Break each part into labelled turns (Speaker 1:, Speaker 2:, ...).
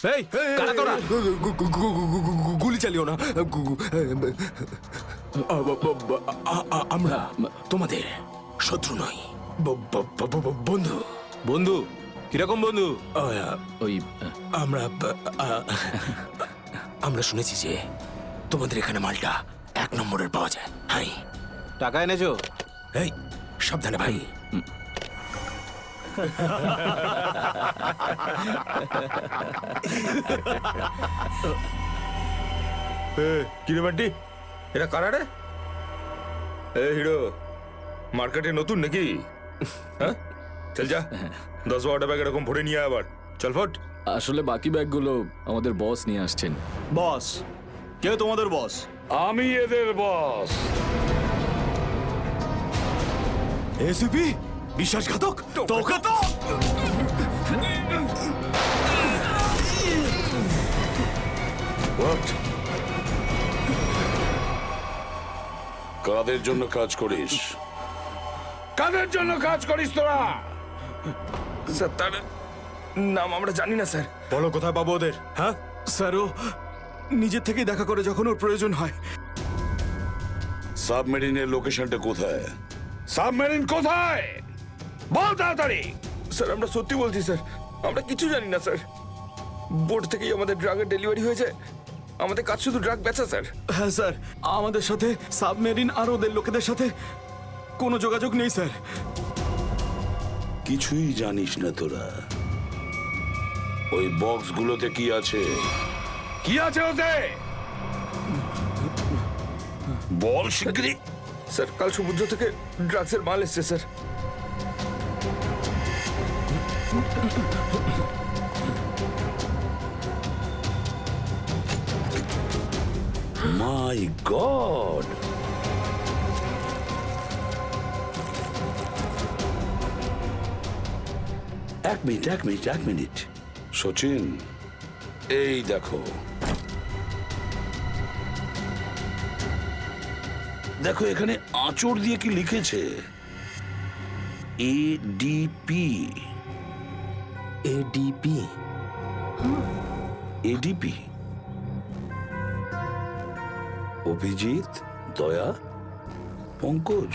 Speaker 1: এই কারা তোরা?
Speaker 2: গুলি চালিও না। আমরা তোমাদের শত্রু নই, বন্ধু।
Speaker 1: বন্ধু? কিরকম বন্ধু?
Speaker 3: ওই
Speaker 2: আমরা শুনেছি যে তোমাদের এখানে মালটা 1 নম্বরের পাওয়া যায়। হাই,
Speaker 1: টাকা এনেছো?
Speaker 2: এই সাবধানে ভাই।
Speaker 4: কিরে বান্টি, এরা কারা রে? এ হিরো, মার্কেটে নতুন নাকি? হ্যাঁ, চল যা 10-12টা ব্যাগ এরকম ভরে নিয়ে আবার চল ফট।
Speaker 3: আসলে বাকি ব্যাগগুলো আমাদের বস নিয়ে আসছেন।
Speaker 5: বস? কে তোমাদের বস?
Speaker 4: আমি এদের বস।
Speaker 2: এসিপি বিশ্বাসঘাতক।
Speaker 5: তোকে তো
Speaker 4: কাদের জন্য কাজ করিস? কাদের জন্য কাজ করিস তোরা?
Speaker 2: স্যার, তার নাম আমরা জানি না স্যার।
Speaker 5: বলো কোথায় পাবো ওদের? হ্যাঁ
Speaker 2: স্যার, ও নিজের থেকেই দেখা করে যখন ওর প্রয়োজন হয়।
Speaker 4: সাবমেরিনের লোকেশনটা কোথায়? সাবমেরিন কোথায়? বল তাড়াতাড়ি।
Speaker 2: স্যার, আমরা সত্যি বলছি স্যার, আমরা কিছু জানি না স্যার। বোর্ড থেকেই আমাদের ড্রাগের ডেলিভারি হয়েছে। আমাদের কাজ শুধু ড্রাগ বেচা স্যার। হ্যাঁ স্যার, আমাদের সাথে সাবমেরিন আর ওদের লোকেদের সাথে কোনো যোগাযোগ নেই স্যার।
Speaker 4: কিছুই জানিস না তোরা? ওই বক্সগুলোতে কি আছে? কি আছে ওতে? বল শিগগিরই।
Speaker 2: স্যার, কাল সমুদ্র থেকে ড্রাগসের মাল এসছে স্যার।
Speaker 4: মাই গড! এক মিনিট সচিন, এই দেখো দেখো এখানে আঁচড় দিয়ে কি লিখেছে? এডিপি।
Speaker 2: এডিপি?
Speaker 4: এডিপি অভিজিৎ, দয়া, পঙ্কজ।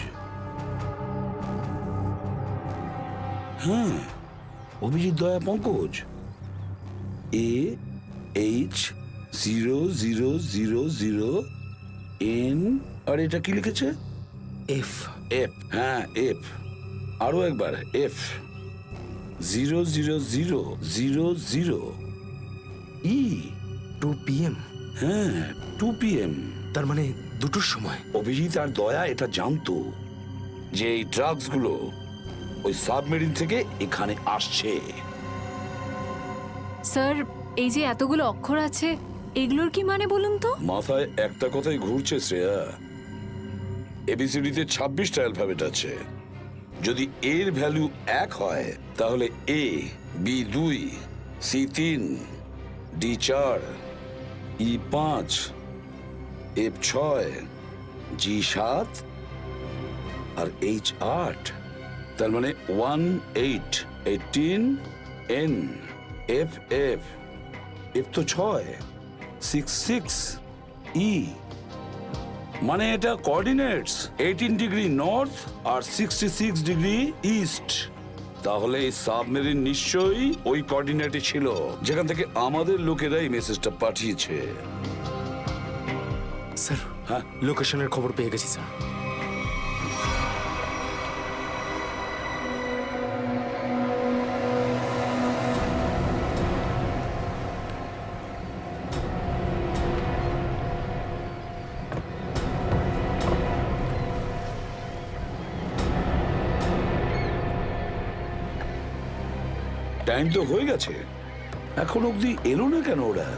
Speaker 4: হ্যাঁ, অভিজিৎ, দয়া, পঙ্কজ। AH0000N। আর এটা কি লিখেছে?
Speaker 2: এফ।
Speaker 4: এফ, হ্যাঁ এফ। আরো একবার এফ। 00000E।
Speaker 2: 2 PM?
Speaker 4: হ্যাঁ, 2 PM।
Speaker 2: তার মানে 2টোর সময়।
Speaker 4: অভিজিৎ আর দয়া এটা জানতো যে এই ড্রাগস গুলো ওই সাবমেরিন থেকে এখানে আসছে।
Speaker 6: স্যার, এই যে এতগুলো অক্ষর আছে, এগুলোর কি মানে বলুন তো?
Speaker 4: মাথায় একটা কথাই ঘুরছে শ্রেয়া। এবিসিডিতে 26টা অ্যালফাবেট আছে। যদি এর ভ্যালু 1 হয় তাহলে A, B 2, C 3, D 4, E 5, F 6, G 7 R H 8। তার মানে 1 8 18 N F F F তো 6 6 6 E। মানে এটা কোঅর্ডিনেটস 18 ডিগ্রি নর্থ আর 66 ডিগ্রি ইস্ট। তাহলে এই সাবমেরিন নিশ্চয়ই ওই কোঅর্ডিনেটে ছিল যেখান থেকে আমাদের লোকেরা এই মেসেজটা পাঠিয়েছে।
Speaker 2: স্যার,
Speaker 4: হ্যাঁ,
Speaker 2: লোকেশনের খবর পেয়ে গেছি স্যার।
Speaker 4: টাইম তো হয়ে গেছে, এখন অবধি এলো না কেন ওরা?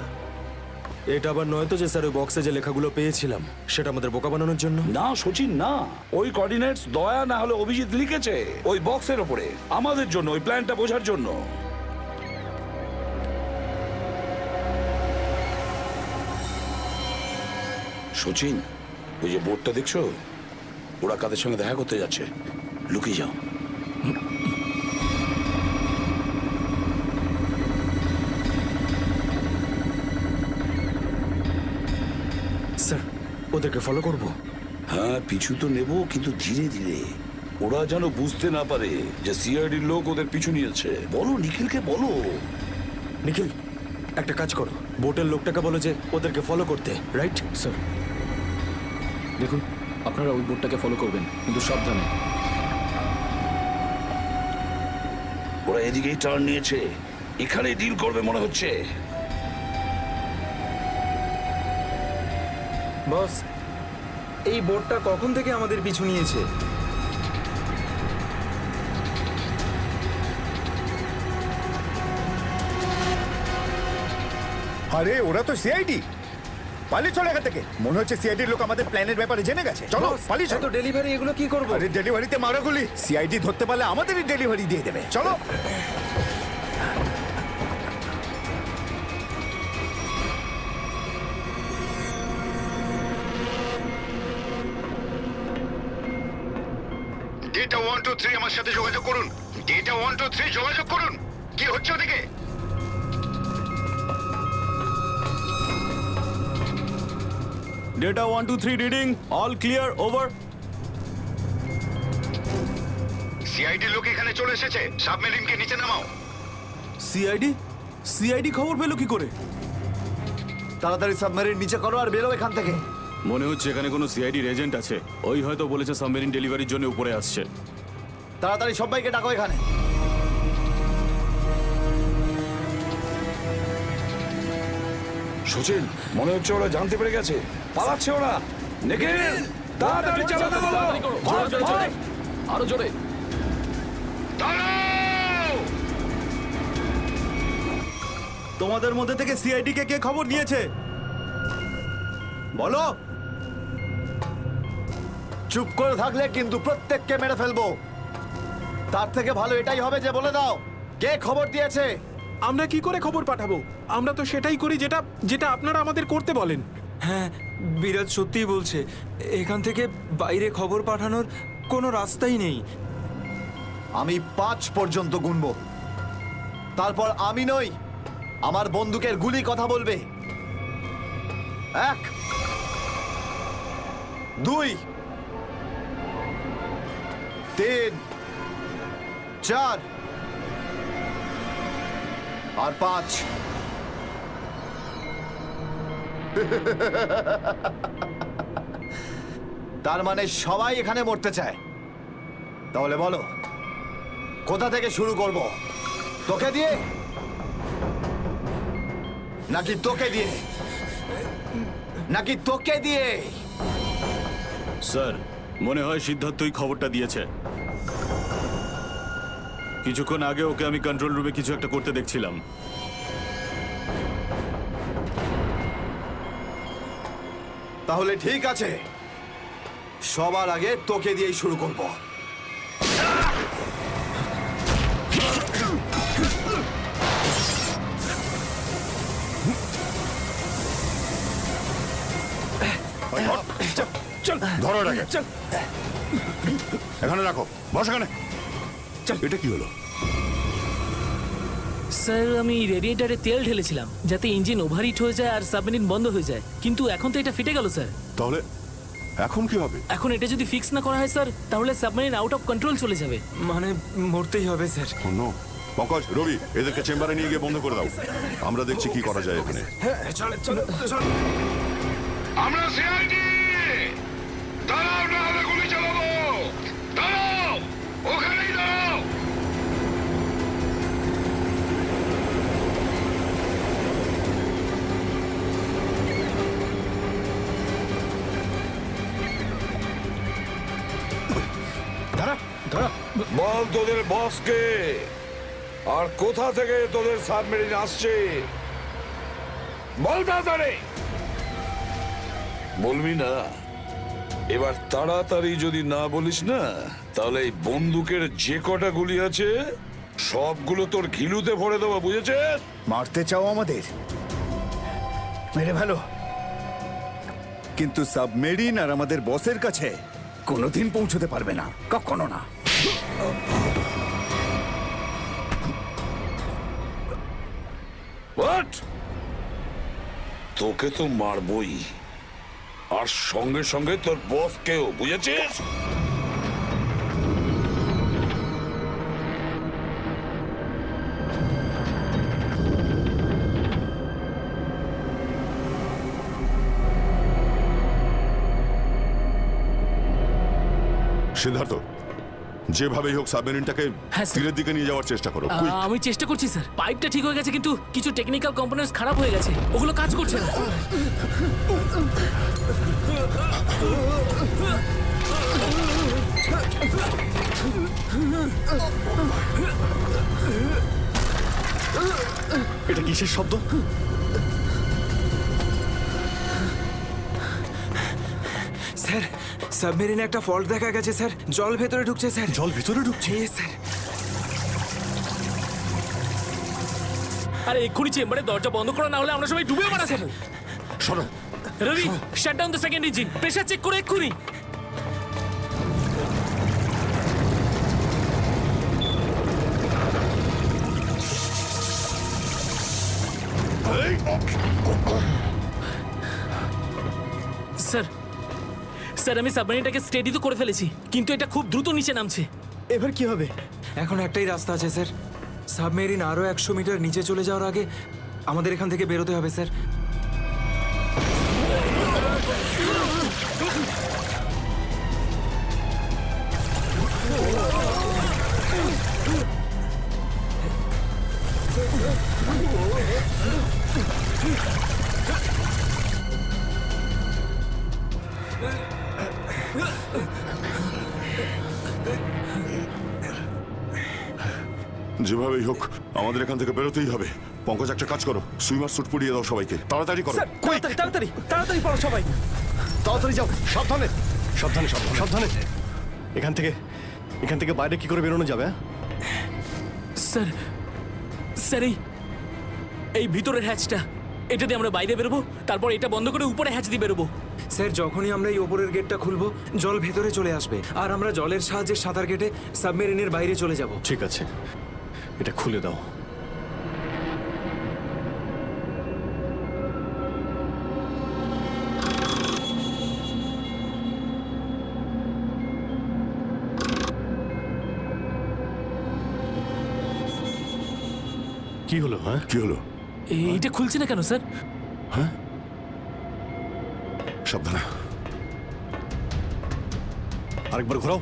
Speaker 2: এটা আবার নয় তো যে স্যার ওই বক্সে যে লেখাগুলো পেয়েছিলাম সেটা আমাদের বোকা বানানোর জন্য?
Speaker 4: না সচিন, না। ওই কোঅর্ডিনেটস দয়া না হলে অভিজিৎ লিখেছে ওই বক্সের ওপরে আমাদের জন্য, ওই প্ল্যানটা বোঝার জন্য। সচিন, ওই যে বোর্ডটা দেখছো, ওরা কাদের সঙ্গে দেখা করতে যাচ্ছে। লুকিয়ে যাও।
Speaker 2: ওদেরকে ফলো করব।
Speaker 4: হ্যাঁ, পিছু তো নেব, কিন্তু ধীরে ধীরে। ওরা যেন বুঝতে না পারে যে সিআইডির লোক ওদের পিছু নিয়েছে। বলো, নিখিলকে বলো।
Speaker 2: নিখিল, একটা কাজ করো, বোটের লোকটাকে বলো যে ওদেরকে ফলো করতে, রাইট?
Speaker 3: স্যার দেখুন, আপনারা ওই বোটটাকে ফলো করবেন, কিন্তু সাবধানে।
Speaker 4: ওরা এদিকেই টার্ন নিয়েছে, এখানে ডিল করবে মনে হচ্ছে।
Speaker 2: বস, এই বোটটা কখন থেকে আমাদের পিছু নিয়েছে?
Speaker 7: আরে ওরা তো সিআইডি, পালিয়ে চলে এখান থেকে। মনে হচ্ছে সিআইডির লোক আমাদের প্ল্যানের ব্যাপারে জেনে গেছে। চলো পালিয়ে চলো।
Speaker 2: ডেলিভারি এগুলো কি করবো?
Speaker 7: আরে ডেলিভারিতে মারাগুলি, সিআইডি ধরতে পারলে আমাদেরই ডেলিভারি দিয়ে দেবে। চলো।
Speaker 8: ডেটা 123 আমার সাথে যোগাযোগ করুন। ডেটা 123 যোগাযোগ করুন। কি হচ্ছে ওদিকে?
Speaker 5: Data 123 reading, all clear, over.
Speaker 8: CID লোক এখানে চলে এসেছে। সাবমেরিনকে নিচে নামাও।
Speaker 5: সিআইডি খবর পেলো কি করে?
Speaker 7: তাড়াতাড়ি সাবমেরিন নিচে করো আর বেরো এখান থেকে।
Speaker 5: মনে হচ্ছে এখানে কোনো সিআইডির এজেন্ট আছে। ওই হয়তো বলেছে সাবমেরিন ডেলিভারির জন্য উপরে আসছে।
Speaker 7: তাড়াতাড়ি সবাইকে ডাকো এখানে।
Speaker 4: সচিন, মনে হচ্ছে ওরা জানতে পেরে গেছে, পালাচ্ছে ওরা। নিখিল, তাড়াতাড়ি চালাতে বলো।
Speaker 3: তাড়াতাড়ি করো, জোরে, জোরে, জোরে। আরো জোরে।
Speaker 8: দাঁড়াও!
Speaker 5: তোমাদের মধ্যে থেকে সিআইডি কে খবর নিয়েছে বলো।
Speaker 7: চুপ করে থাকলে কিন্তু প্রত্যেককে মেরে ফেলবো। তার থেকে ভালো এটাই হবে যে বলে দাও কে খবর দিয়েছে।
Speaker 1: আমরা কি করে খবর পাঠাবো? আমরা তো সেটাই করি যেটা যেটা আপনারা আমাদের করতে বলেন।
Speaker 2: হ্যাঁ, বিরাজ সত্যিই বলছে। এখান থেকে বাইরে খবর পাঠানোর কোনো রাস্তাই নেই।
Speaker 7: আমি 5 পর্যন্ত গুনবো, তারপর আমি নই, আমার বন্দুকের গুলি কথা বলবে। 1, 2, 3, 4 আর 5। তার মানে সবাই এখানে মরতে চায়। তাহলে বলো কোথা থেকে শুরু করব? তোকে দিয়ে নাকি তোকে দিয়ে? নাকি তোকে দিয়ে?
Speaker 5: স্যার, মনে হয় সিদ্ধার্থই খবরটা দিয়েছে। কিছুক্ষণ আগে ওকে আমি কন্ট্রোল রুমে কিছু একটা করতে দেখছিলাম।
Speaker 7: তাহলে ঠিক আছে, সবার আগে তোকে দিয়েই শুরু করব।
Speaker 9: ধরো এটাকে, এখানে রাখো, বস এখানে। এটা কি হলো?
Speaker 10: স্যার, আমি রেডিয়েটারে তেল ঢেলেছিলাম যাতে ইঞ্জিন ওভারহিট হয়ে যায় আর সাবমেরিন বন্ধ হয়ে যায়, কিন্তু এখন তো এটা ফেটে গেল স্যার।
Speaker 9: তাহলে এখন কি হবে?
Speaker 10: এখন এটা যদি ফিক্স না করা হয় স্যার, তাহলে সাবমেরিন আউট অফ কন্ট্রোল চলে যাবে।
Speaker 2: মানে মরতেই হবে স্যার।
Speaker 9: নো, পঙ্কজ, রবি, এদেরকে চেম্বারে নিয়ে গিয়ে বন্ধ করে দাও। আমরা দেখছি কি করা যায় এখানে।
Speaker 8: আমরা সিআইডি! দাঁড়াও, না হলে গুলি চালাবো। দাঁড়াও, ওখানেই দাঁড়াও।
Speaker 4: বল তোদের বসকে, আর কোথা থেকে তোদের সাবমেরিন আসছে বল তাড়াতাড়ি। বলবি না? এবার তাড়াতাড়ি যদি না বলিস না, তাহলে এই বন্দুকের যে কটা গুলি আছে সবগুলো তোর ঘিলুতে ভরে দেবো, বুঝেছিস?
Speaker 7: মারতে চাও আমাদের? মেরে ভালো, কিন্তু সাবমেরিন আর আমাদের বসের কাছে কোনোদিন পৌঁছতে পারবে না, কখনো না।
Speaker 4: হোয়াট? তোকে তো মারবই, আর সঙ্গে সঙ্গে তোর বসকেও, বুঝেছিস?
Speaker 9: সিদ্ধার্থ, যেভাবেই হোক সাবমেরিনটাকে
Speaker 10: হ্যাঁ, স্যার।
Speaker 9: তীরের দিকে নিয়ে যাওয়ার চেষ্টা করো। Quick!
Speaker 10: আমি চেষ্টা করছি স্যার। পাইপটা ঠিক হয়ে গেছে কিন্তু কিছু টেকনিক্যাল কম্পোনেন্টস খারাপ হয়ে গেছে, ওগুলো কাজ করছে না।
Speaker 7: এটা কিসের শব্দ?
Speaker 2: স্যার, সাবমেরিনে একটা ফল্ট দেখা গেছে স্যার। জল ভেতরে ঢুকছে স্যার।
Speaker 7: জল ভিতরে ঢুকছে?
Speaker 2: স্যার।
Speaker 10: আরে এক্ষুনি চেম্বারে দরজা বন্ধ করা না হলে আমরা সবাই ডুবে মারা স্যার।
Speaker 9: সরো।
Speaker 10: Rabi, shut down the second engine, pressure check করে এক্ষুনি। স্যার, স্যার আমি সাবমেরিনটাকে স্টেডি তো করে ফেলেছি, কিন্তু এটা খুব দ্রুত নিচে নামছে।
Speaker 2: এবার কি হবে? এখন একটাই রাস্তা আছে স্যার। সাবমেরিন আরো 100 মিটার নিচে চলে যাওয়ার আগে আমাদের এখান থেকে বেরোতে হবে স্যার।
Speaker 9: যেভাবেই হোক আমাদের এখান থেকে বেরোতেই হবে। পঙ্কজ, একটা কাজ করো, সুইমার স্যুট পরিয়ে দাও সবাইকে। তাড়াতাড়ি করো।
Speaker 2: তাড়াতাড়ি তাড়াতাড়ি পড়ো সবাই।
Speaker 7: তাড়াতাড়ি যাও, সাবধানে সাবধানে সাবধানে সাবধানে। এখান থেকে বাইরে কি করে বেরোনো যাবে?
Speaker 10: স্যার, স্যার এই ভিতরের হ্যাচটা, এটা দিয়ে আমরা বাইরে বেরোবো, তারপর এটা বন্ধ করে উপরে হ্যাচ দিয়ে বেরোবো।
Speaker 2: স্যার, যখনই আমরা এই ওপরের গেটটা খুলবো জল ভেতরে চলে আসবে আর আমরা জলের সাহায্যে সাঁতার কেটে সাবমেরিনের বাইরে চলে যাব।
Speaker 7: ঠিক আছে, এটা খুলে দাও। কি হলো? হ্যাঁ,
Speaker 9: কি হলো?
Speaker 10: এইটা খুলছে না কেন স্যার?
Speaker 9: সাবধানে।
Speaker 7: আরেকবার ঘোরাও।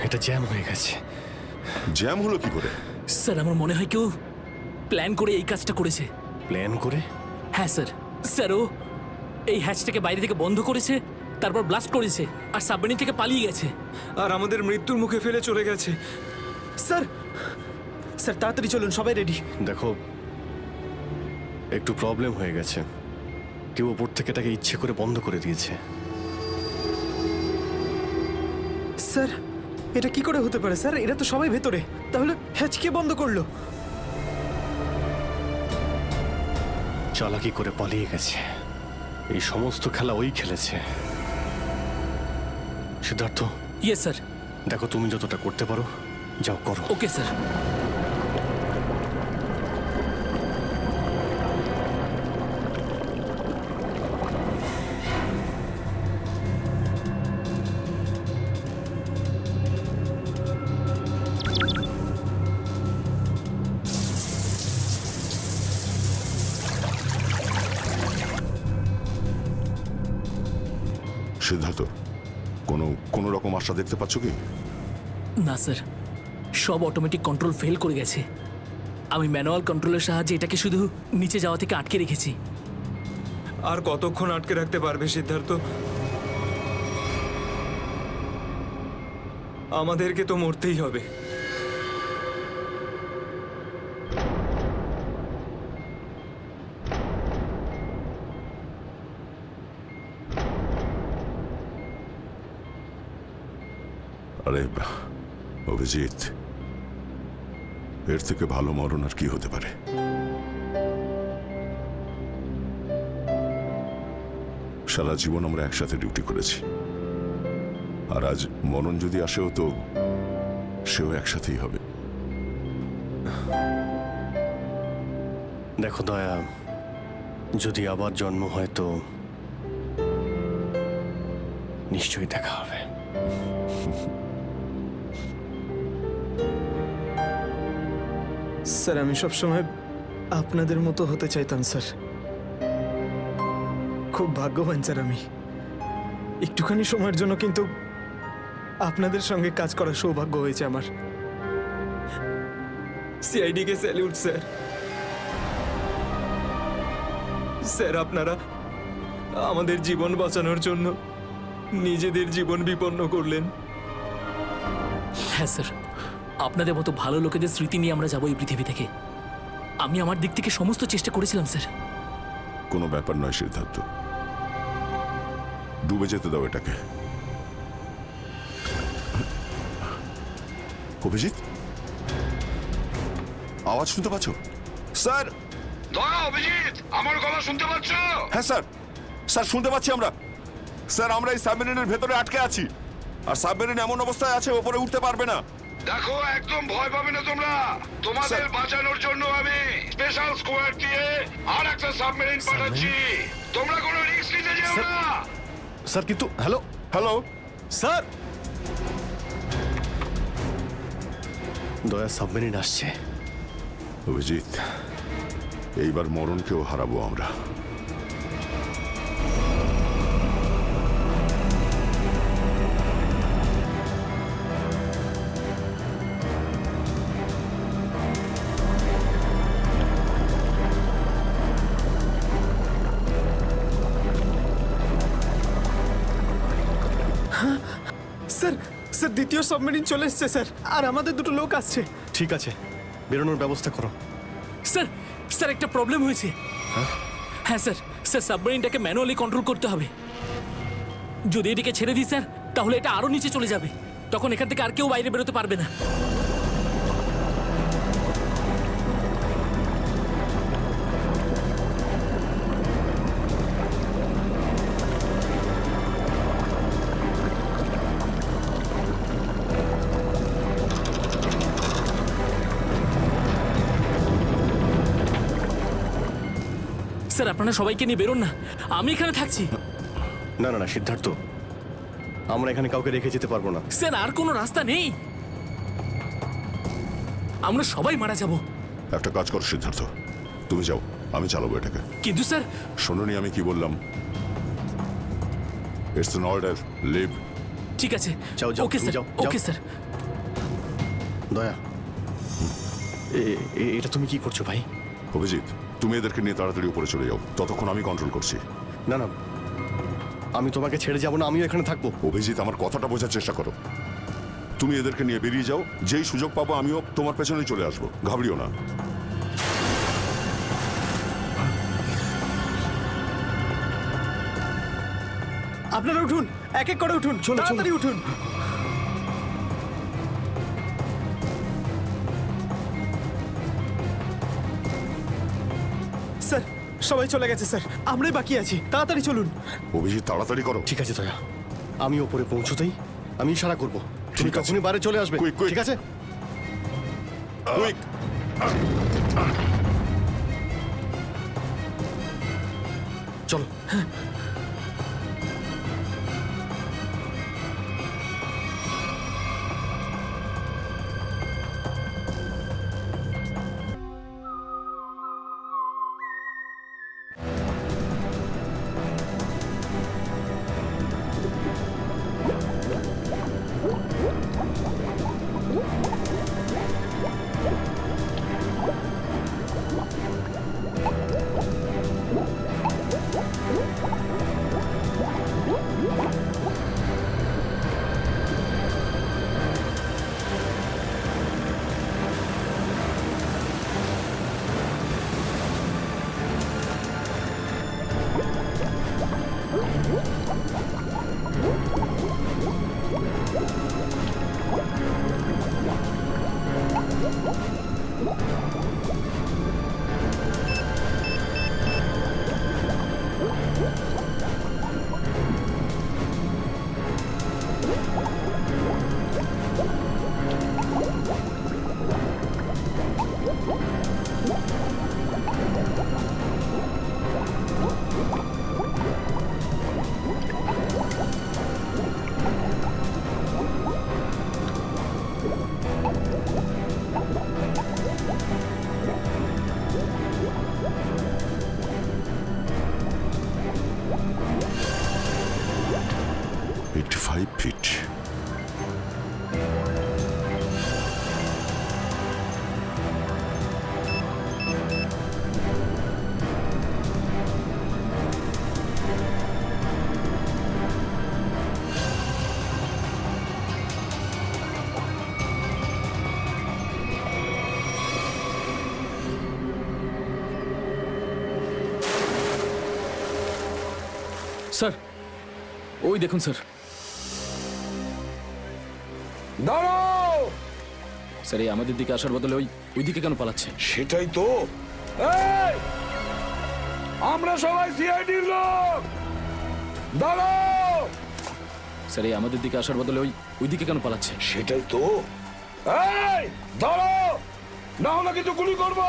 Speaker 7: এটা জ্যাম হয়ে গেছে।
Speaker 9: জ্যাম হলো কি করে?
Speaker 10: স্যার আমার মনে হয় কেউ প্ল্যান করে এই কাজটা করেছে।
Speaker 7: প্ল্যান করে?
Speaker 10: হ্যাঁ স্যার। স্যার ও এই হ্যাচটাকে বাইরে থেকে বন্ধ করেছে, তারপর ব্লাস্ট করেছে আর সাবমেরিন থেকে পালিয়ে গেছে।
Speaker 2: আর আমাদের মৃত্যুর মুখে ফেলে চলে গেছে। স্যার, স্যার তাড়াতাড়ি চলুন, সবাই রেডি।
Speaker 7: দেখো, একটু প্রবলেম হয়ে গেছে। কেউ ওপর থেকে এটাকে ইচ্ছে করে বন্ধ করে দিয়েছে।
Speaker 2: স্যার, এটা কি করে হতে পারে স্যার? এরা তো সবাই ভেতরে, তাহলে হ্যাচ কে বন্ধ করলো?
Speaker 7: চালাকি করে পালিয়ে গেছে। এই সমস্ত খেলা ওই খেলেছে। Siddharth,
Speaker 10: yes sir.
Speaker 7: দেখো তুমি যতটা করতে পারো যাও করো।
Speaker 10: Okay sir.
Speaker 9: সিদ্ধার্থ, কোনো রকম আশা দেখতে পাচ্ছ কি?
Speaker 10: না স্যার, সব অটোমেটিক কন্ট্রোল ফেল করে গেছে। আমি ম্যানুয়াল কন্ট্রোলের সাহায্যে এটাকে শুধু নিচে যাওয়া থেকে আটকে রেখেছি।
Speaker 2: আর কতক্ষণ আটকে রাখতে পারবে সিদ্ধার্থ? আমাদেরকে তো মরতেই হবে।
Speaker 9: আরে অভিজিৎ, এর থেকে ভালো মরণ আর কি হতে পারে? সারা জীবন আমরা একসাথে ডিউটি করেছি, আর আজ মরণ যদি আসেও তো সেও একসাথেই হবে।
Speaker 11: দেখো দয়া, যদি আবার জন্ম হয় তো নিশ্চয়ই দেখা হবে।
Speaker 2: স্যার আমি সবসময় আপনাদের মতো হতে চাইতাম স্যার। খুব ভাগ্যবান স্যার আমি, একটুখানি সময়ের জন্য কিন্তু আপনাদের সঙ্গে কাজ করার সৌভাগ্য হয়েছে আমার। সিআইডি কে স্যালিউট স্যার। স্যার আপনারা আমাদের জীবন বাঁচানোর জন্য নিজেদের জীবন বিপন্ন করলেন।
Speaker 10: হ্যাঁ স্যার, আপনাদের মতো ভালো লোকেদের স্মৃতি নিয়ে আমরা যাবো এই পৃথিবী থেকে। আমি আমার দিক থেকে সমস্ত চেষ্টা করেছিলাম স্যার।
Speaker 9: কোনো ব্যাপার নয় সিদ্ধার্থ, ডুবে যেতে দাও এটাকে। অভিজিৎ, আওয়াজ শুনতে পাচ্ছ? স্যার।
Speaker 8: দয়া, অভিজিৎ, আমার গলা শুনতে পাচ্ছ?
Speaker 9: হ্যাঁ স্যার, স্যার শুনতে পাচ্ছি আমরা। স্যার আমরা এই সাবমেরিনের ভেতরে আটকে আছি, আর সাবমেরিন এমন অবস্থায় আছে ওপরে উঠতে পারবে না।
Speaker 8: দেখো, একদম ভয় পাবে না তোমরা। তোমাদের বাঁচানোর জন্য আমি স্পেশাল স্কোয়াড দিয়ে আর একটা সাবমেরিন পাঠাচ্ছি। তোমরা কোনো রিস্ক নিতে যেও না।
Speaker 11: স্যার কিন্তু হ্যালো
Speaker 9: হ্যালো
Speaker 11: স্যার, দয়া সাবমেরিন আসছে।
Speaker 9: অভিজিৎ, এইবার মরণকেও হারাবো আমরা।
Speaker 2: স্যার, স্যার দ্বিতীয় সাবমেরিন চলে এসছে স্যার, আর আমাদের দুটো লোক আসছে।
Speaker 11: ঠিক আছে, বেরোনোর ব্যবস্থা করো।
Speaker 10: স্যার, স্যার একটা প্রবলেম হয়েছে। হ্যাঁ স্যার, স্যার সাবমেরিনটাকে ম্যানুয়ালি কন্ট্রোল করতে হবে। যদি এটিকে ছেড়ে দিই স্যার, তাহলে এটা আরো নিচে চলে যাবে। তখন এখান থেকে আর কেউ বাইরে বেরোতে পারবে না। স্যার আপনারা সবাইকে নিয়ে বেরোন না, আমি এখানে থাকছি।
Speaker 11: না না না সিদ্ধার্থ, আমরা এখানে কাউকে রেখে যেতে পারবো না।
Speaker 10: স্যার আর কোনো রাস্তা নেই, আমরা সবাই মারা যাব।
Speaker 9: একটা কাজ করো সিদ্ধার্থ, তুমি যাও, আমি চালাবো এটাকে।
Speaker 10: কিন্তু স্যার।
Speaker 9: শোনোনি আমি কি বললাম? It's an order, leave.
Speaker 10: ঠিক আছে,
Speaker 11: যাও যাও,
Speaker 10: ওকে
Speaker 11: তুমি
Speaker 10: স্যার,
Speaker 11: যাও,
Speaker 10: ওকে
Speaker 11: যাও।
Speaker 10: স্যার।
Speaker 11: দয়া, এটা তুমি কি করছো ভাই?
Speaker 9: অভিজিৎ, তুমি এদেরকে নিয়ে তাড়াতাড়ি উপরে চলে যাও, ততক্ষণ আমি কন্ট্রোল করছি।
Speaker 11: না না, আমি তোমাকে ছেড়ে যাব না, আমিও এখানে থাকবো।
Speaker 9: অভিজিৎ, আমার কথাটা বোঝার চেষ্টা করো। তুমি এদেরকে নিয়ে বেরিয়ে যাও, যেই সুযোগ পাবো আমিও তোমার পেছনেই চলে আসবো, ঘাবড়িও না।
Speaker 2: আপনারা উঠুন, এক এক করে উঠুন, তাড়াতাড়ি উঠুন। স্যার সবাই চলে গেছে স্যার, আমরাই বাকি আছি, তাড়াতাড়ি চলুন।
Speaker 9: অভিজিৎ তাড়াতাড়ি করো।
Speaker 11: ঠিক আছে দয়া, আমি ওপরে পৌঁছতেই আমি ইশারা করবো, তুমি
Speaker 9: ঠিক আছে।
Speaker 11: তখনই বাইরে চলে আসবে।
Speaker 9: Quick, quick.
Speaker 11: ঠিক আছে?
Speaker 9: কুইক।
Speaker 11: চলো।
Speaker 9: 25 ফিট।
Speaker 3: স্যার ওই দেখুন স্যার।
Speaker 4: দাঁড়াও!
Speaker 3: স্যার এই আমাদের দিকে আসার বদলে ওই দিকে কেন পালাচ্ছে?
Speaker 4: সেটাই তো। এই! আমরা সবাই সিআইডির লোক। দাঁড়াও!
Speaker 3: স্যার এই আমাদের দিকে আসার বদলে ওই দিকে কেন পালাচ্ছে?
Speaker 4: সেটাই তো। এই! দাঁড়াও! না হলে কিন্তু গুলি করবো।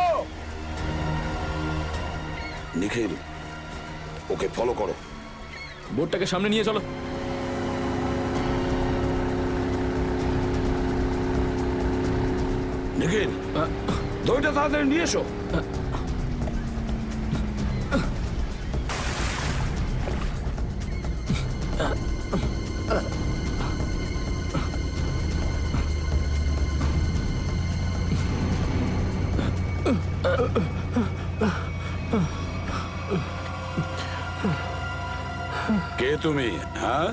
Speaker 4: নিখিল, ওকে ফলো করো।
Speaker 3: বোটটাকে সামনে নিয়ে চলো।
Speaker 4: নিখিল, দইটা তাড়াতাড়ি নিয়ে এসো। কে তুমি? হ্যাঁ,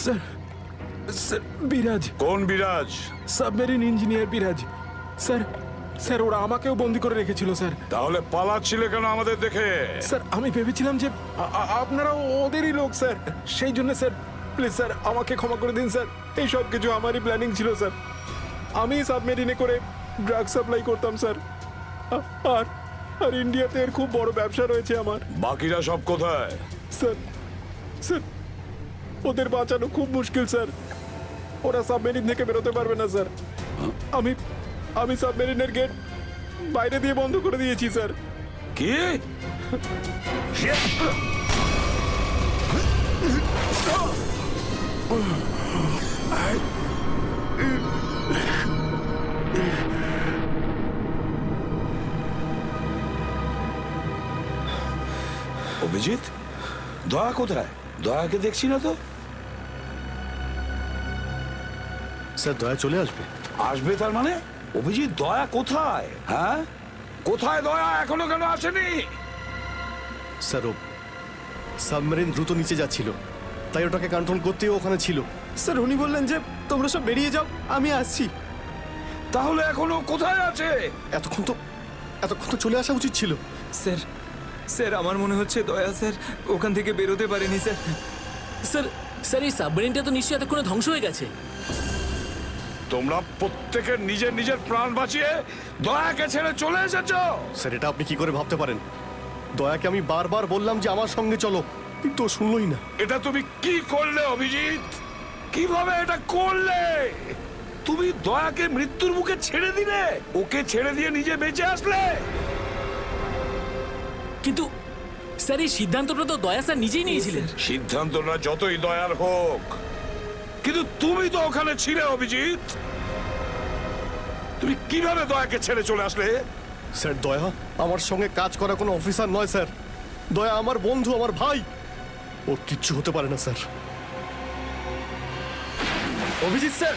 Speaker 1: স্যার স্যার বিরাজ,
Speaker 4: কোন বিরাজ?
Speaker 1: সাবমেরিন ইঞ্জিনিয়ার বিরাজ। স্যার স্যার ওরা আমাকেও বন্দি করে রেখেছিল স্যার।
Speaker 4: তাহলে পালাচ্ছিলে কেন আমাদের দেখে?
Speaker 1: স্যার আমি ভেবেছিলাম যে আপনারা ওদেরই লোক স্যার, সেই জন্য স্যার প্লিজ স্যার আমাকে ক্ষমা করে দিন স্যার। এই সব কিছু আমারই প্ল্যানিং ছিল স্যার। আমি সাবমেরিনে করে ড্রাগ সাপ্লাই করতাম স্যার। আর আর ইন্ডিয়াতে এর খুব বড় ব্যবসা রয়েছে আমার।
Speaker 4: বাকিরা সব কোথায়?
Speaker 1: স্যার স্যার ওদের বাঁচানো খুব মুশকিল স্যার। ওরা সাবমেরিন থেকে বেরোতে পারবে না স্যার। আমি সাবমেরিনের গেট বাইরে দিয়ে বন্ধ করে দিয়েছি স্যার।
Speaker 4: কি? অভিজিৎ, দয়া কোথায়? দয়াকে দেখছি না তো।
Speaker 11: স্যার দয়া চলে আসবে।
Speaker 4: আসবে তার মানে? অভিজিৎ, দয়া কোথায়? হ্যাঁ, কোথায় দয়া? এখনো কেন আসেনি?
Speaker 11: স্যার ও সাবমেরিন দ্রুত নিচে যাচ্ছিল, তাই ওটাকে কন্ট্রোল করতেও ওখানে ছিল।
Speaker 1: স্যার উনি বললেন যে তোমরা সব বেরিয়ে যাও, আমি আসছি।
Speaker 4: তাহলে এখনো কোথায় আছে?
Speaker 11: এতক্ষণ তো চলে আসা উচিত ছিল।
Speaker 2: স্যার স্যার আমার মনে হচ্ছে দয়া স্যার ওখান থেকে বেরোতে পারেনি স্যার।
Speaker 10: স্যার স্যার এই সাবমেরিনটা তো নিশ্চয়ই এতক্ষণে ধ্বংস হয়ে গেছে।
Speaker 4: তোমরা প্রত্যেকে নিজের নিজের প্রাণ বাঁচিয়ে দয়াকে ছেড়ে চলে এসেছো।
Speaker 11: স্যার এটা আপনি কি করে ভাবতে পারেন? দয়াকে আমি বারবার বললাম যে আমার সঙ্গে চলো, কিন্তু ও শুনলই না।
Speaker 4: এটা তুমি কি করলে অভিজিৎ? কিভাবে এটা করলে? তুমি দয়াকে মৃত্যুর মুখে ছেড়ে দিলে, ওকে ছেড়ে দিয়ে নিজে বেঁচে আসলে।
Speaker 10: কিন্তু স্যার এই সিদ্ধান্তটা তো দয়া স্যার নিজেই নিয়েছিলেন।
Speaker 4: সিদ্ধান্তটা যতই দয়ার হোক, কিন্তু তুমি তো ওখানে ছিলে অভিজিৎ। তুমি কিভাবে দয়াকে ছেড়ে চলে আসলে?
Speaker 11: স্যার দয়া আমার সঙ্গে কাজ করা কোনো অফিসার নয় স্যার। দয়া আমার বন্ধু, আমার ভাই। ওর কিচ্ছু হতে পারে না স্যার।
Speaker 2: অভিজিৎ স্যার,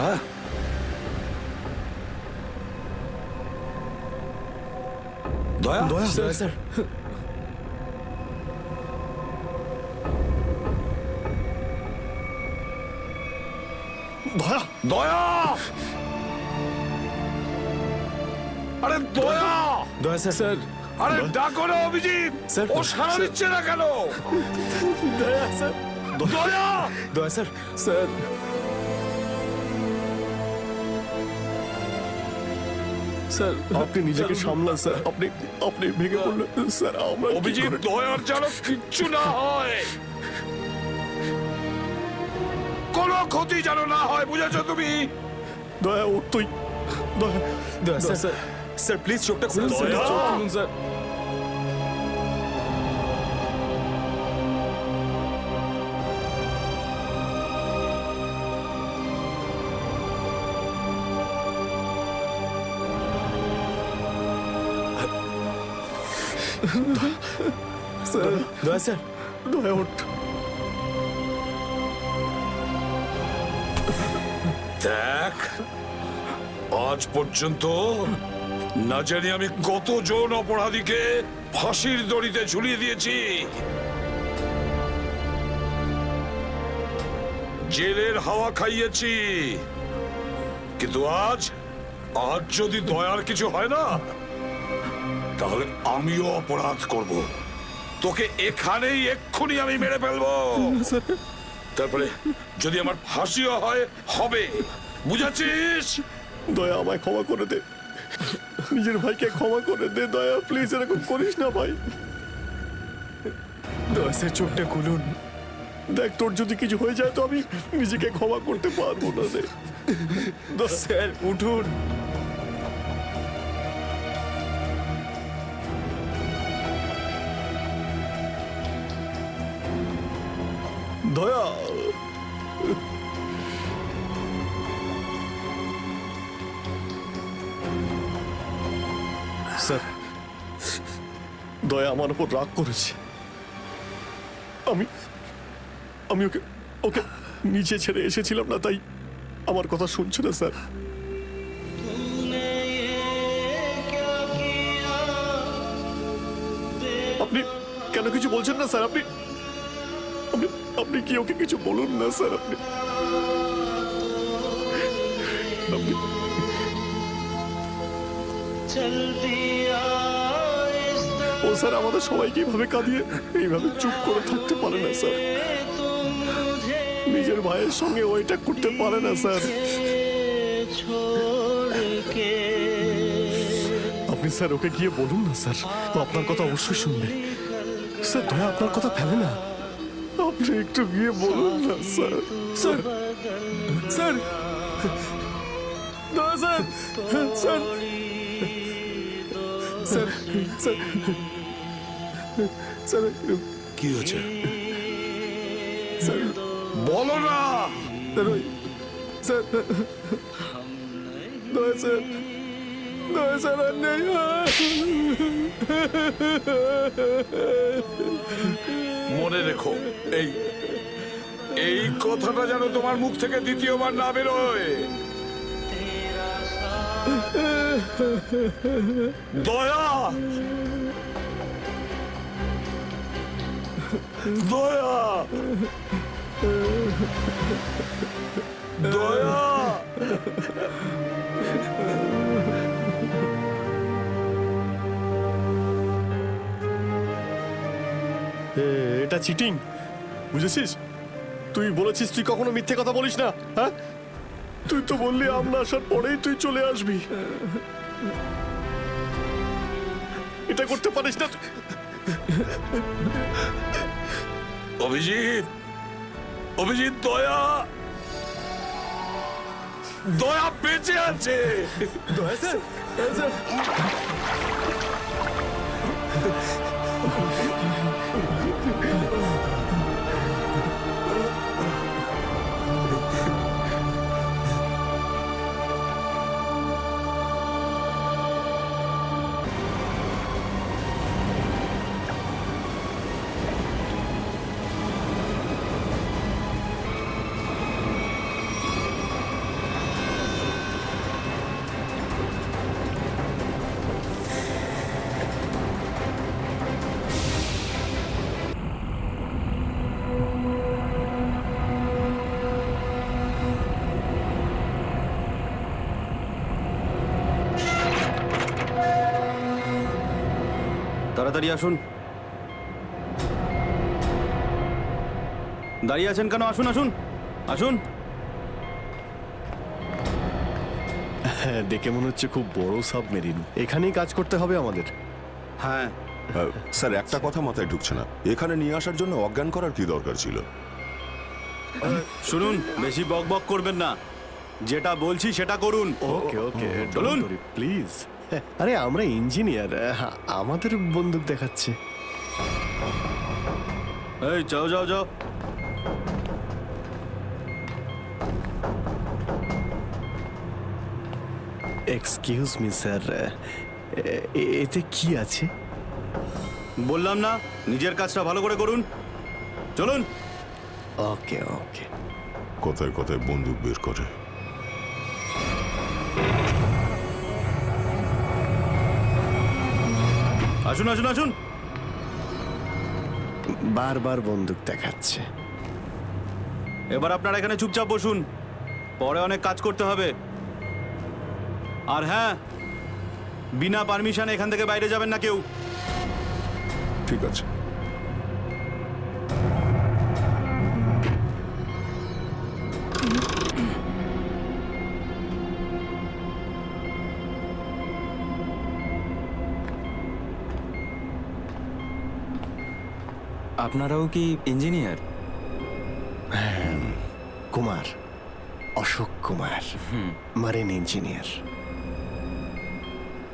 Speaker 4: হ্যাঁ দয়া
Speaker 11: দয়া
Speaker 1: স্যার
Speaker 11: দয়া
Speaker 4: দয়া আরে দয়া
Speaker 1: দয়া স্যার স্যার
Speaker 4: আরে ডাকো না অভিজিৎ
Speaker 1: স্যার,
Speaker 4: ও সাড়া দিচ্ছে না কেন
Speaker 1: দয়া স্যার
Speaker 4: দয়া
Speaker 1: দয়া স্যার স্যার স্যার
Speaker 11: আপনি নিজেকে সামলান স্যার। আপনি আপনি ভেঙে পড়লেন স্যার। আমরা কি
Speaker 4: অভিজিৎ
Speaker 11: করে-
Speaker 4: দয়ার যেন কিচ্ছু না হয় কোনো ক্ষতি যেন না হয় বুঝেছো তুমি
Speaker 11: দয়া ওর তুই দয়া
Speaker 1: দয়া স্যার স্যার স্যার প্লিজ চোখটা খুলুন স্যার
Speaker 4: দয়া!
Speaker 1: চোখ খুলুন স্যার স্যার দয়া স্যার
Speaker 11: দয়া ওঠ।
Speaker 4: দেখ আজ পর্যন্ত না জানি আমি কতজন অপরাধীকে ফাঁসির দড়িতে ঝুলিয়ে দিয়েছি জেলের হাওয়া খাইয়েছি কিন্তু আজ আজ যদি দয়ার কিছু হয় না তাহলে আমিও অপরাধ করব তোকে এখানেই এক্ষুনি আমি মেরে ফেলবো তারপরে যদি আমার ফাঁসিও হয় হবে বুঝেছিস
Speaker 11: দয়া আমায় ক্ষমা করে দে, নিজের ভাইকে ক্ষমা করে দে। দয়া প্লিজ এরকম করিস না ভাই।
Speaker 1: দয়া স্যার চোখটা খুলুন
Speaker 11: দেখ তোর যদি কিছু হয়ে যায় তো আমি নিজেকে ক্ষমা করতে পারবো না রে।
Speaker 1: স্যার উঠুন
Speaker 11: দয়া স্যার দয়া আমার উপর রাগ করেছে। আমি আমি ওকে ওকে নিচে ছেড়ে এসেছিলাম না, তাই আমার কথা শুনছে না স্যার। আপনি কেন কিছু বলছেন না স্যার? আপনি আপনি আপনি কি ওকে কিছু বলুন না স্যার। আপনি আপনি ও স্যার আমাদের সবাইকে এইভাবে কাঁদিয়ে এইভাবে চুপ করে থাকতে পারে না স্যার। নিজের ভাইয়ের সঙ্গে ও এটা করতে পারে না স্যার। আপনি স্যার ওকে গিয়ে বলুন না স্যার, ও আপনার কথা অবশ্যই শুনবে। স্যার দয়া আপনার কথা ফেলে না, আপনি একটু গিয়ে বলুন না স্যার।
Speaker 1: স্যার স্যার দয়া sir sir sir sir sir
Speaker 4: কি হয়েছে
Speaker 1: স্যার
Speaker 4: বলো না
Speaker 1: স্যার ওই স্যার দয়া স্যার দয়া স্যার আর নেই
Speaker 4: মনে রেখো এই এই কথাটা যেন তোমার মুখ থেকে দ্বিতীয়বার না বেরোয় দয়া দয়া দয়া
Speaker 11: এটা চিটিং, বুঝেছিস? তুই বলেছিস তুই কখনো মিথ্যে কথা বলিস না। হ্যাঁ, তুই তো বললি আমরা আসার পরেই তুই চলে আসবি। এটা করতে পারিস না।
Speaker 4: অভিজিৎ অভিজিৎ দয়া দয়া বেঁচে আছে
Speaker 1: দয়া স্যার দয়া স্যার
Speaker 5: তাড়াতাড়ি আসুন। দাঁড়িয়ে আছেন কেন? আসুন আসুন আসুন।
Speaker 11: হ্যাঁ, দেখে মনে হচ্ছে খুব বড় সাবমেরিন। এখানেই কাজ করতে হবে আমাদের।
Speaker 5: হ্যাঁ,
Speaker 9: স্যার একটা কথা মাথায় ঢুকছে না, এখানে নিয়ে আসার জন্য অজ্ঞান করার কি দরকার ছিল?
Speaker 5: শুনুন, বেশি বক বক করবেন না, যেটা বলছি সেটা করুন।
Speaker 11: ওকে ওকে,
Speaker 5: চলুন।
Speaker 11: প্লিজ। আরে আমরা ইঞ্জিনিয়ার, আমাদের বন্দুক দেখাচ্ছে।
Speaker 5: এই যাও যাও যাও।
Speaker 11: এক্সকিউজ মি স্যার, এতে কি আছে?
Speaker 5: বললাম না, নিজের কাজটা ভালো করে করুন। চলুন।
Speaker 11: ওকে ওকে।
Speaker 9: কথায় কথায় বন্দুক বের করে।
Speaker 5: আসুন আসুন আসুন।
Speaker 11: বারবার বন্দুক দেখাচ্ছে।
Speaker 5: এবার আপনারা এখানে চুপচাপ বসুন, পরে অনেক কাজ করতে হবে। আর হ্যাঁ, বিনা পারমিশনে এখান থেকে বাইরে যাবেন না কেউ।
Speaker 9: ঠিক আছে।
Speaker 2: আপনারাও কি engineer?
Speaker 11: Kumar, Ashok Kumar, marine engineer.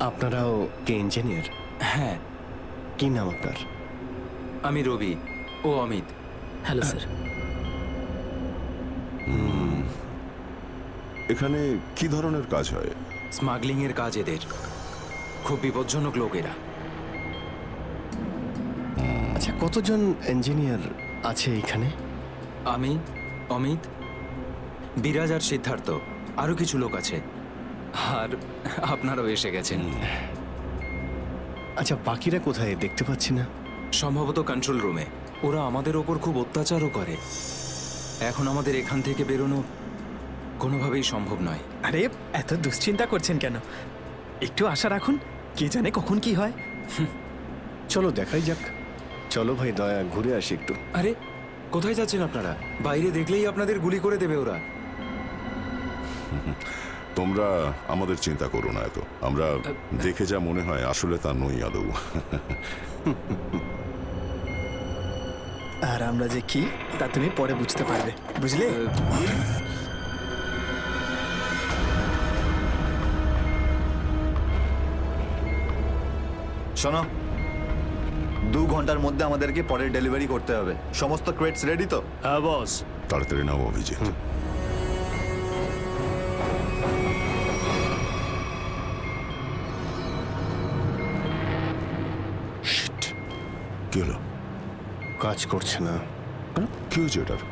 Speaker 11: আপনারাও কি ইঞ্জিনিয়ার?
Speaker 2: হ্যাঁ।
Speaker 11: কি নাম আপনার?
Speaker 2: আমি রবি, ও অমিত।
Speaker 10: Hello sir.
Speaker 9: এখানে কি ধরনের কাজ হয়?
Speaker 2: স্মাগলিং এর কাজ এদের। খুব বিপজ্জনক লোক এরা।
Speaker 11: আচ্ছা, কতজন ইঞ্জিনিয়ার আছে এখানে?
Speaker 2: আমি, অমিত, বিরাজ আর সিদ্ধার্থ, আরো কিছু লোক আছে। আর আপনারাও এসে গেছেন।
Speaker 11: আচ্ছা, বাকিরা কোথায় দেখতে পাচ্ছি না?
Speaker 2: সম্ভবত কন্ট্রোল রুমে। ওরা আমাদের ওপর খুব অত্যাচারও করে। এখন আমাদের এখান থেকে বেরোনো কোনোভাবেই সম্ভব নয়।
Speaker 1: আরে এত দুশ্চিন্তা করছেন কেন? একটু আশা রাখুন, কে জানে কখন কি হয়।
Speaker 11: চলো দেখাই যাক। চলো ভাই দয়া, ঘুরে আসি একটু।
Speaker 2: আরে কোথায় যাচ্ছেন আপনারা? বাইরে দেখলেই আপনাদের গুলি করে দেবে ওরা।
Speaker 9: তোমরা আমাদের চিন্তা করো না এত, আমরা দেখে যা মনে হয় আসলে তা নই আদৌ।
Speaker 1: আর আমরা যে কি তা তুমি পরে বুঝতে পারবে, বুঝলে?
Speaker 7: শোনো, 2 ঘন্টার মধ্যে আমাদেরকে পরের ডেলিভারি করতে হবে। সমস্ত ক্রেটস রেডি তো?
Speaker 11: হ্যাঁ বস।
Speaker 9: তাড়াতাড়ি নাও অভিজিৎ। Shit! কি হলো?
Speaker 11: কাজ করছে না।
Speaker 9: কি হয়েছে এটার?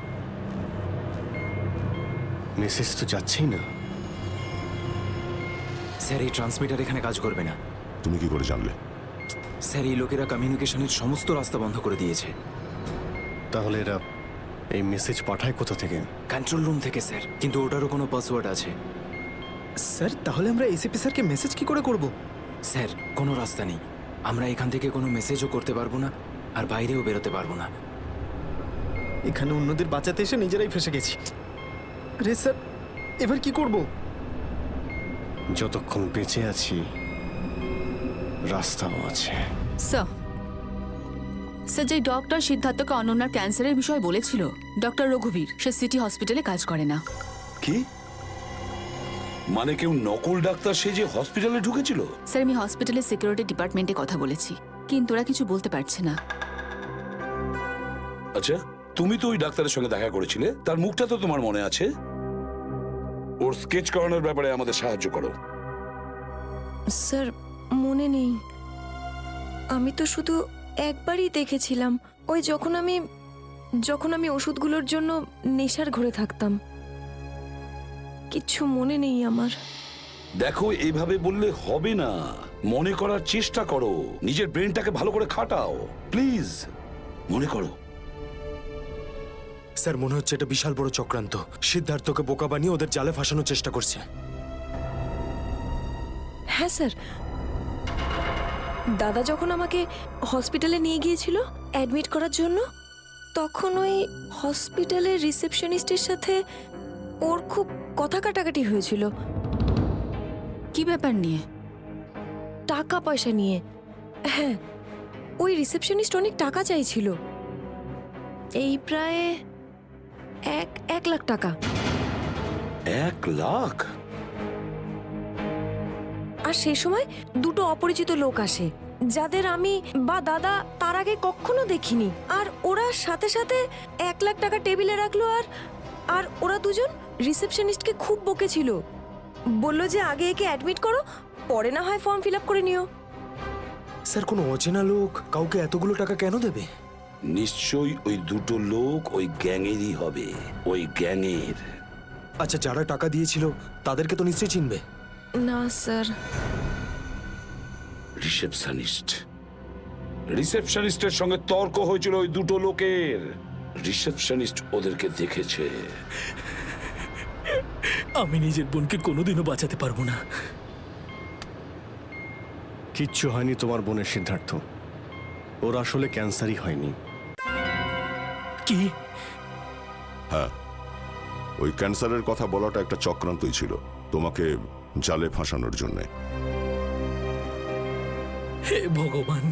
Speaker 11: মেসেজ তো যাচ্ছেই না।
Speaker 2: স্যার, এই ট্রান্সমিটার এখানে কাজ করবে না।
Speaker 9: তুমি কি করে জানলে?
Speaker 2: স্যার, এই লোকেরা কমিউনিকেশনের সমস্ত রাস্তা বন্ধ করে দিয়েছে।
Speaker 11: তাহলে এরা এই মেসেজ পাঠায় কোথা থেকে?
Speaker 2: কন্ট্রোল রুম থেকে স্যার, কিন্তু ওটারও কোনো পাসওয়ার্ড আছে।
Speaker 1: স্যার, তাহলে আমরা এসিপি স্যারকে মেসেজ কি করে করব?
Speaker 2: স্যার, কোনো রাস্তা নেই। আমরা এখান থেকে কোনো মেসেজও করতে পারবো না, আর বাইরেও বেরোতে পারবো না।
Speaker 1: এখানে অন্যদের বাঁচাতে এসে নিজেরাই ফেসে গেছি। আরে স্যার, এবার কি করব?
Speaker 11: যতক্ষণ বেঁচে আছি রাস্তাও আছে।
Speaker 6: স্যার, স্যার, যে ডক্টর সিদ্ধার্থকে অনন্যার ক্যান্সারের বিষয় বলেছিল, ডক্টর রঘুবীর, সে সিটি হসপিটালে কাজ করে না।
Speaker 4: কি মানে কেউ নকল ডাক্তার সে যে হসপিটালে ঢুকেছিল?
Speaker 6: স্যার, আমি হসপিটালের সিকিউরিটি ডিপার্টমেন্টে কথা বলেছি, কিন্তু ওরা কিছু বলতে পারছে না।
Speaker 4: আচ্ছা, তুমি তো ওই ডাক্তারের সঙ্গে দেখা করেছিলে, তার মুখটা তো তোমার মনে আছে। ওর স্কেচ করানোর ব্যাপারে আমাদের সাহায্য করো।
Speaker 12: স্যার, মনে নেই। আমি তো শুধু একবারই দেখেছিলাম, ওই যখন আমি ওষুধগুলোর জন্য নেশার ঘরে থাকতাম। কিচ্ছু মনে নেই আমার।
Speaker 4: দেখো, এইভাবে বললে হবে না, মনে করার চেষ্টা করো, নিজের ব্রেনটাকে ভালো করে খাটাও প্লিজ, মনে করো।
Speaker 1: স্যার, মনে হচ্ছে এটা বিশাল বড় চক্রান্ত। সিদ্ধার্থকে বোকা বানিয়ে ওদের জালে ফাঁসানোর চেষ্টা করছে।
Speaker 12: হ্যাঁ স্যার, দাদা যখন আমাকে হসপিটালে নিয়ে গিয়েছিল অ্যাডমিট করার জন্য, তখন ওই হসপিটালের রিসেপশনিস্টের সাথে ওর খুব কথা কাটাকাটি হয়েছিল
Speaker 6: কি ব্যাপার নিয়ে?
Speaker 12: টাকা পয়সা নিয়ে। হ্যাঁ, ওই রিসেপশনিস্ট অনেক টাকা চাইছিল, এই প্রায় 1 লাখ টাকা।
Speaker 4: 1 লাখ?
Speaker 12: আর সেই সময় দুটো অপরিচিত লোক আসে, যাদের আমি বা দাদা তার আগে কখনো দেখিনি। আর ওরা সাথে সাথে 1 লাখ টাকা টেবিলে রাখলো। আর ওরা দুজন রিসেপশনিস্টকে খুব বকেছিল, বলল যে আগে একে অ্যাডমিট করো, পরে না হয় ফর্ম ফিল আপ করে নিও।
Speaker 2: স্যার, কোনো অচেনা লোক কাউকে এতগুলো টাকা কেন দেবে?
Speaker 4: নিশ্চয়ই ওই দুটো লোক ওই গ্যাংয়েরই হবে, ওই গ্যাংয়ের।
Speaker 2: আচ্ছা, যারা টাকা দিয়েছিল তাদেরকে তো নিশ্চয়ই চিনবে।
Speaker 12: না স্যার।
Speaker 4: রিসেপশনিস্টের সঙ্গে তর্ক হয়েছিল ওই দুটো লোকের। রিসেপশনিস্ট ওদেরকে দেখেছে।
Speaker 10: আমি নিজের বোনকে কোনোদিনও বাঁচাতে পারবো না।
Speaker 11: কিচ্ছু হয়নি তোমার বোনের সিদ্ধার্থ, ওর আসলে ক্যান্সারই হয়নি।
Speaker 10: কি?
Speaker 9: হ্যাঁ, ওই ক্যান্সারের কথা বলাটা একটা চক্রান্তই ছিল, তোমাকে জালে ফাঁসানোর জন্য।
Speaker 10: হে ভগবান,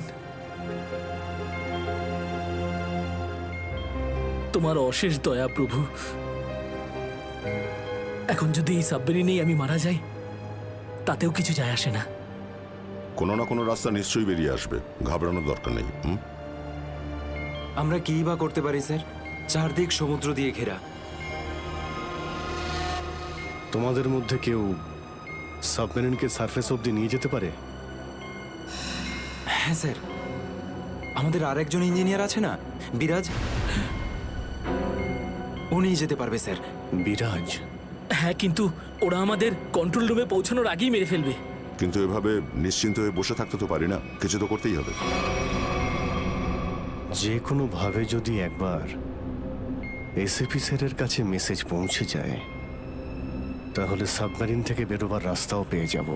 Speaker 10: তোমার অশেষ দয়া প্রভু। এখন যদি এই সাবমেরিনেই আমি মারা যাই, তাতেও কিছু যায় আসে না।
Speaker 9: কোনো না কোনো রাস্তা নিশ্চয়ই বেরিয়ে আসবে, ঘাবড়ানোর দরকার নেই।
Speaker 2: আমরা কি বা করতে পারি স্যার? চারদিক সমুদ্র দিয়ে ঘেরা।
Speaker 11: তোমাদের মধ্যে কেউ সাবমেরিনকে সারফেস অব্দি নিয়ে যেতে পারে?
Speaker 2: হ্যাঁ স্যার, আমাদের আরেকজন ইঞ্জিনিয়ার আছে না, বিরাজ, উনি যেতে পারবে স্যার।
Speaker 11: বিরাজ?
Speaker 10: হ্যাঁ, কিন্তু ওরা আমাদের কন্ট্রোল রুমে পৌঁছানোর আগেই মেরে ফেলবে।
Speaker 9: কিন্তু এভাবে নিশ্চিন্ত হয়ে বসে থাকতে তো পারি না, কিছু তো করতেই হবে।
Speaker 11: যে কোনো ভাবে যদি একবার এসএপি স্যারের কাছে মেসেজ পৌঁছে যায়, তাহলে সাবমেরিন থেকে বেরোবার রাস্তাও পেয়ে যাব।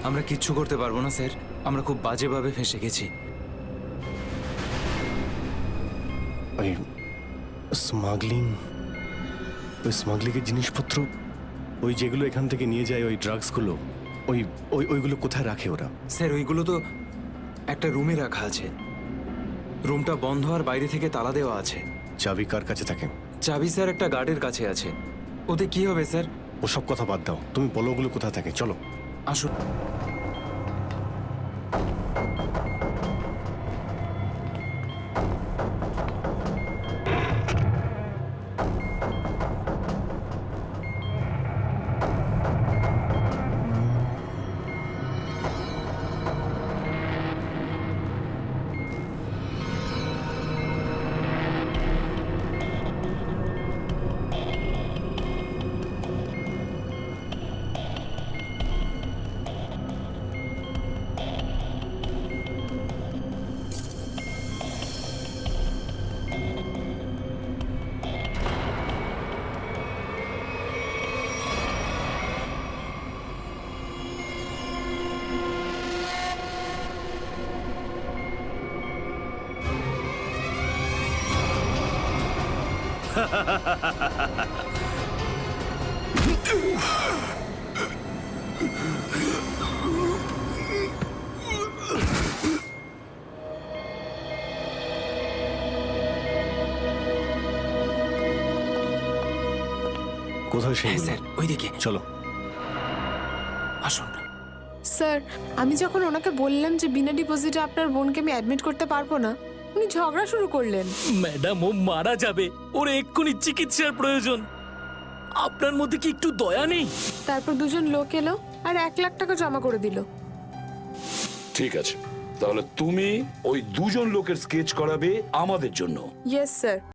Speaker 2: আমরা কিচ্ছু করতে পারবো না স্যার, আমরা খুব বাজেভাবে ফেঁসে গেছি।
Speaker 11: ওই স্মাগলিংয়ের জিনিসপত্র, ওই যেগুলো এখান থেকে নিয়ে যায়, ওই ড্রাগসগুলো, ওইগুলো কোথায় রাখে ওরা?
Speaker 2: স্যার, ওইগুলো তো একটা রুমে রাখা আছে। রুমটা বন্ধ আর বাইরে থেকে তালা দেওয়া আছে।
Speaker 11: চাবি কার কাছে থাকে?
Speaker 2: চাবি স্যার একটা গার্ডের কাছে আছে। ওতে কি হবে স্যার?
Speaker 11: ওসব কথা বাদ দাও, তুমি বলো ওগুলো কোথায় থাকে। চলো
Speaker 2: আসুন।
Speaker 11: কোথায় সেই?
Speaker 2: হ্যাঁ স্যার, ওইদিকে।
Speaker 11: চলো
Speaker 2: আসুন।
Speaker 13: স্যার, আমি যখন ওনাকে বললাম যে বিনা ডিপোজিটে আপনার বোনকে আমি অ্যাডমিট করতে পারবো না, উনি ঝগড়া শুরু করলেন।
Speaker 10: ম্যাডাম, ও মারা যাবে, ওর এক্ষুনি চিকিৎসার প্রয়োজন। আপনার মধ্যে কি একটু দয়া নেই?
Speaker 13: তারপর দুজন লোক এলো আর 1 লাখ টাকা জমা করে দিল।
Speaker 4: ঠিক আছে, তাহলে তুমি ওই দুজন লোকের স্কেচ করাবে আমাদের জন্য।
Speaker 13: Yes sir.